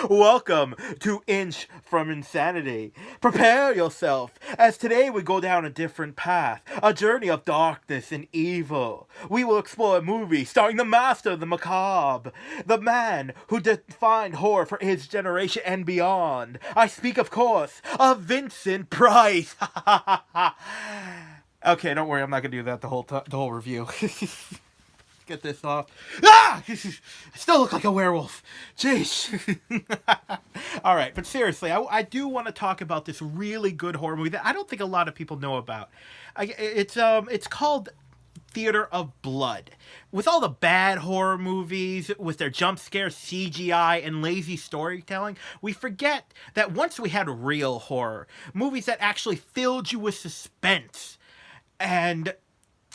Welcome to Inch from Insanity. Prepare yourself, as today we go down a different path, a journey of darkness and evil. We will explore a movie starring the master of the macabre, the man who defined horror for his generation and beyond. I speak, of course, of Vincent Price. Okay, don't worry, I'm not gonna do that the whole review. Get this off. Ah! I still look like a werewolf. Jeez. All right, but seriously, I do want to talk about this really good horror movie that I don't think a lot of people know about. It's called Theater of Blood. With all the bad horror movies, with their jump scares, CGI, and lazy storytelling, we forget that once we had real horror, movies that actually filled you with suspense and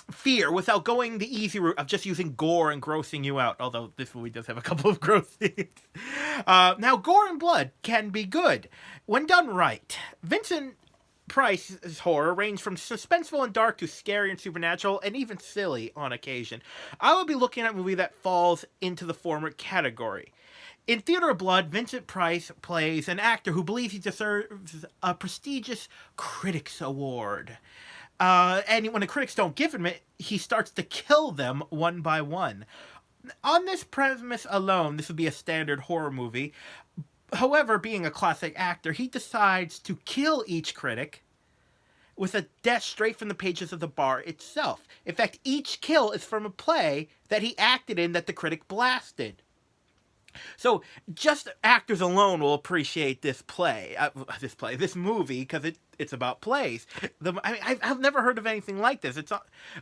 fear without going the easy route of just using gore and grossing you out. Although this movie does have a couple of gross scenes. Now, gore and blood can be good when done right. Vincent Price's horror range from suspenseful and dark to scary and supernatural, and even silly on occasion. I will be looking at a movie that falls into the former category. In Theater of Blood, Vincent Price plays an actor who believes he deserves a prestigious Critics Award. And when the critics don't give him it, he starts to kill them one by one. On this premise alone, this would be a standard horror movie. However, being a classic actor, he decides to kill each critic with a death straight from the pages of the bar itself. In fact, each kill is from a play that he acted in that the critic blasted. So just actors alone will appreciate this movie, because it's about plays. I've never heard of anything like this.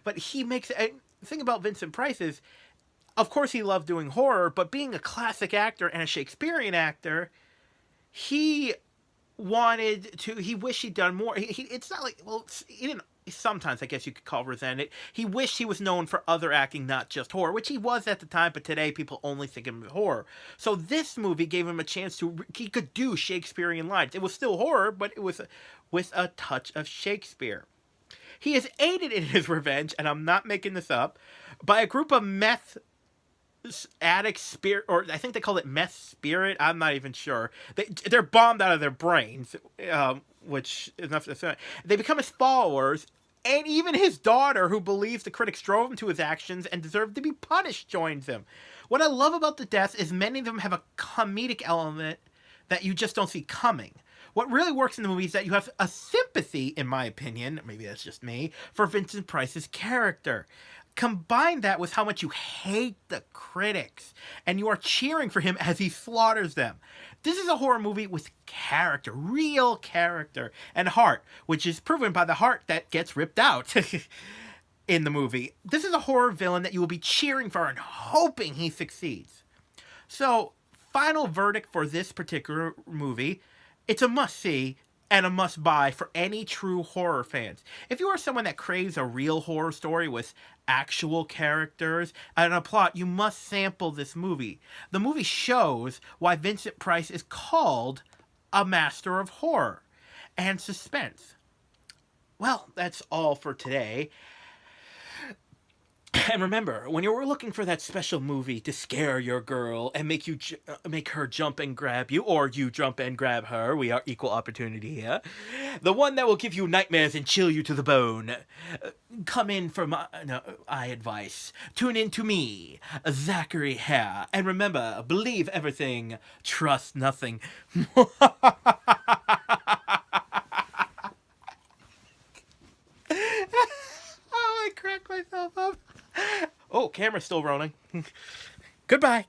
But he makes the thing about Vincent Price is, of course, he loved doing horror, but being a classic actor and a Shakespearean actor, he he wished he'd done more. It's not like, well, he didn't. Sometimes, I guess you could call resent it. He wished he was known for other acting, not just horror, which he was at the time, but today people only think of him as horror. So this movie gave him a chance he could do Shakespearean lines. It was still horror, but it was with a touch of Shakespeare. He is aided in his revenge, and I'm not making this up, by a group of meth addict spirit, or I think they call it meth spirit. I'm not even sure. They're bombed out of their brains, which is enough to say. They become his followers, and even his daughter, who believes the critics drove him to his actions and deserved to be punished, joins him. What I love about the deaths is many of them have a comedic element that you just don't see coming. What really works in the movie is that you have a sympathy, in my opinion, maybe that's just me, for Vincent Price's character. Combine that with how much you hate the critics, and you are cheering for him as he slaughters them. This is a horror movie with character, real character, and heart, which is proven by the heart that gets ripped out in the movie. This is a horror villain that you will be cheering for and hoping he succeeds. So, final verdict for this particular movie, it's a must-see and a must-buy for any true horror fans. If you are someone that craves a real horror story with actual characters and a plot, you must sample this movie. The movie shows why Vincent Price is called a master of horror and suspense. Well, that's all for today. And remember, when you're looking for that special movie to scare your girl and make her jump and grab you, or you jump and grab her, we are equal opportunity here, the one that will give you nightmares and chill you to the bone, come in for my advice. Tune in to me, Zachary Hare, and remember, believe everything, trust nothing. Oh, I cracked myself up. Oh, camera's still rolling. Goodbye.